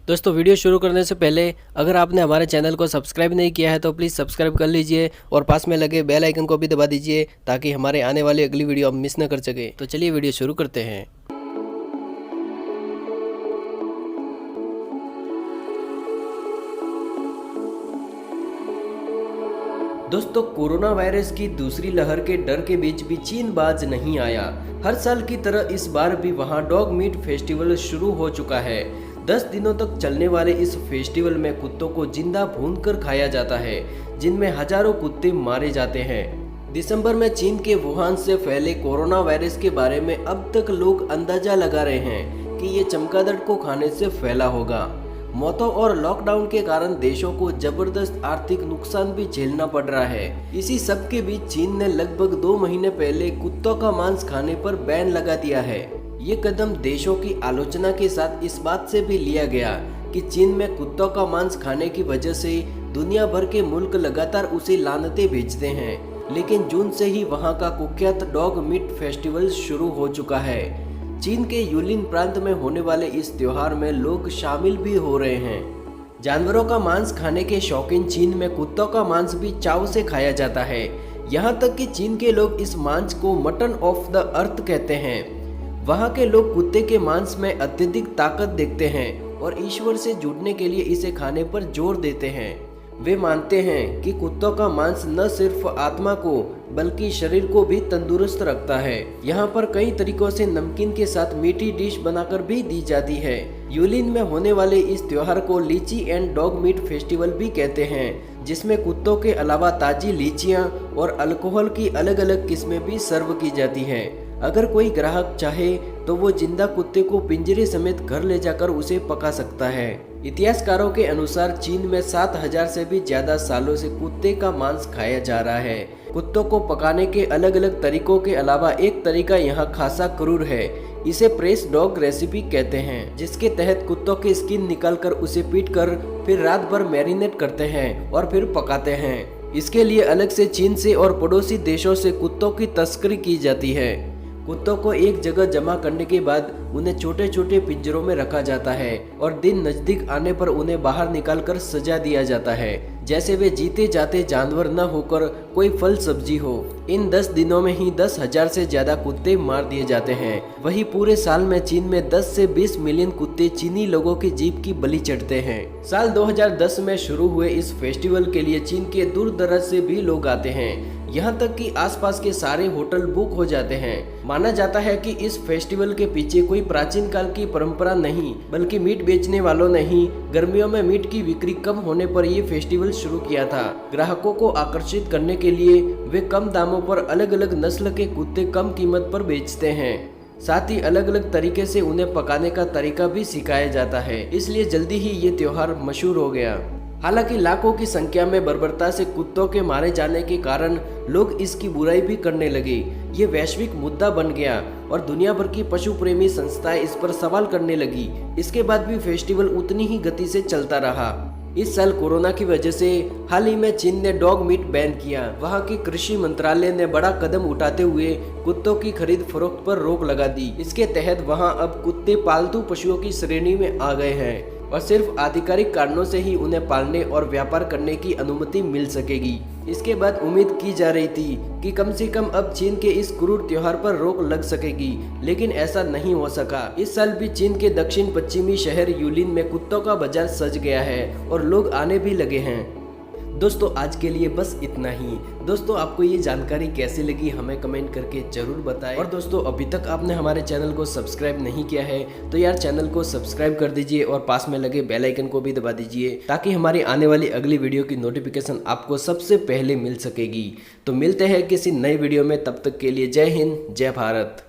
दोस्तों वीडियो शुरू करने से पहले अगर आपने हमारे चैनल को सब्सक्राइब नहीं किया है तो प्लीज़ सब्सक्राइब कर लीजिए और पास में लगे बेल आइकन को भी दबा दीजिए ताकि हमारे आने वाली अगली वीडियो आप मिस न कर सके। तो चलिए वीडियो शुरू करते हैं। दोस्तों कोरोना वायरस की दूसरी लहर के डर के बीच भी चीन बाज नहीं आया। हर साल की तरह इस बार भी वहां डॉग मीट फेस्टिवल शुरू हो चुका है। 10 दिनों तक चलने वाले इस फेस्टिवल में कुत्तों को जिंदा भूनकर खाया जाता है, जिनमें हजारों कुत्ते मारे जाते हैं। दिसंबर में चीन के वुहान से फैले कोरोना वायरस के बारे में अब तक लोग अंदाजा लगा रहे हैं कि ये चमगादड़ को खाने से फैला होगा। मौतों और लॉकडाउन के कारण देशों को जबरदस्त आर्थिक नुकसान भी झेलना पड़ रहा है। इसी सब के बीच चीन ने लगभग 2 महीने पहले कुत्तों का मांस खाने पर बैन लगा दिया है। ये कदम देशों की आलोचना के साथ इस बात से भी लिया गया कि चीन में कुत्तों का मांस खाने की वजह से दुनिया भर के मुल्क लगातार उसे लानतें भेजते हैं। लेकिन जून से ही वहाँ का कुख्यात डॉग मीट फेस्टिवल शुरू हो चुका है। चीन के यूलिन प्रांत में होने वाले इस त्योहार में लोग शामिल भी हो रहे हैं। जानवरों का मांस खाने के शौकीन चीन में कुत्तों का मांस भी चाव से खाया जाता है। यहाँ तक कि चीन के लोग इस मांस को मटन ऑफ द अर्थ कहते हैं। वहाँ के लोग कुत्ते के मांस में अत्यधिक ताकत देखते हैं और ईश्वर से जुड़ने के लिए इसे खाने पर जोर देते हैं। वे मानते हैं कि कुत्तों का मांस न सिर्फ आत्मा को बल्कि शरीर को भी तंदुरुस्त रखता है। यहाँ पर कई तरीकों से नमकीन के साथ मीठी डिश बनाकर भी दी जाती है। यूलिन में होने वाले इस त्योहार को लीची एंड डॉग मीट फेस्टिवल भी कहते हैं, जिसमें कुत्तों के अलावा ताजी लीचियाँ और अल्कोहल की अलग अलग किस्में भी सर्व की जाती है। अगर कोई ग्राहक चाहे तो वो जिंदा कुत्ते को पिंजरे समेत घर ले जाकर उसे पका सकता है। इतिहासकारों के अनुसार चीन में 7000 से भी ज्यादा सालों से कुत्ते का मांस खाया जा रहा है। कुत्तों को पकाने के अलग अलग तरीकों के अलावा एक तरीका यहाँ खासा क्रूर है। इसे प्रेस डॉग रेसिपी कहते हैं, जिसके तहत कुत्तों की स्किन निकालकर उसे पीटकर फिर रात भर मैरिनेट करते हैं और फिर पकाते हैं। इसके लिए अलग से चीन से और पड़ोसी देशों से कुत्तों की तस्करी की जाती है। कुत्तों को एक जगह जमा करने के बाद उन्हें छोटे छोटे पिंजरों में रखा जाता है और दिन नजदीक आने पर उन्हें बाहर निकालकर सजा दिया जाता है, जैसे वे जीते जाते जानवर न होकर कोई फल सब्जी हो। इन 10 दिनों में ही 10,000 से ज्यादा कुत्ते मार दिए जाते हैं। वही पूरे साल में चीन में 10 से 20 मिलियन कुत्ते चीनी लोगों की जीभ की बलि चढ़ते हैं। साल 2010 में शुरू हुए इस फेस्टिवल के लिए चीन के दूर दराज से भी लोग आते हैं। यहाँ तक कि आसपास के सारे होटल बुक हो जाते हैं। माना जाता है कि इस फेस्टिवल के पीछे कोई प्राचीन काल की परंपरा नहीं, बल्कि मीट बेचने वालों ने ही गर्मियों में मीट की बिक्री कम होने पर ये फेस्टिवल शुरू किया था। ग्राहकों को आकर्षित करने के लिए वे कम दामों पर अलग अलग नस्ल के कुत्ते कम कीमत पर बेचते हैं। साथ ही अलग अलग तरीके से उन्हें पकाने का तरीका भी सिखाया जाता है, इसलिए जल्दी ही ये त्योहार मशहूर हो गया। हालांकि लाखों की संख्या में बर्बरता से कुत्तों के मारे जाने के कारण लोग इसकी बुराई भी करने लगे। ये वैश्विक मुद्दा बन गया और दुनिया भर की पशु प्रेमी संस्थाएं इस पर सवाल करने लगी। इसके बाद भी फेस्टिवल उतनी ही गति से चलता रहा। इस साल कोरोना की वजह से हाल ही में चीन ने डॉग मीट बैन किया। वहां की कृषि मंत्रालय ने बड़ा कदम उठाते हुए कुत्तों की खरीद फरोख्त पर रोक लगा दी। इसके तहत वहां अब कुत्ते पालतू पशुओं की श्रेणी में आ गए हैं और सिर्फ आधिकारिक कारणों से ही उन्हें पालने और व्यापार करने की अनुमति मिल सकेगी। इसके बाद उम्मीद की जा रही थी कि कम से कम अब चीन के इस क्रूर त्योहार पर रोक लग सकेगी, लेकिन ऐसा नहीं हो सका। इस साल भी चीन के दक्षिण पश्चिमी शहर यूलिन में कुत्तों का बाजार सज गया है और लोग आने भी लगे हैं। दोस्तों आज के लिए बस इतना ही। दोस्तों आपको ये जानकारी कैसी लगी हमें कमेंट करके जरूर बताएं। और दोस्तों अभी तक आपने हमारे चैनल को सब्सक्राइब नहीं किया है तो यार चैनल को सब्सक्राइब कर दीजिए और पास में लगे बेल आइकन को भी दबा दीजिए ताकि हमारी आने वाली अगली वीडियो की नोटिफिकेशन आपको सबसे पहले मिल सकेगी। तो मिलते हैं किसी नए वीडियो में, तब तक के लिए जय हिंद जय भारत।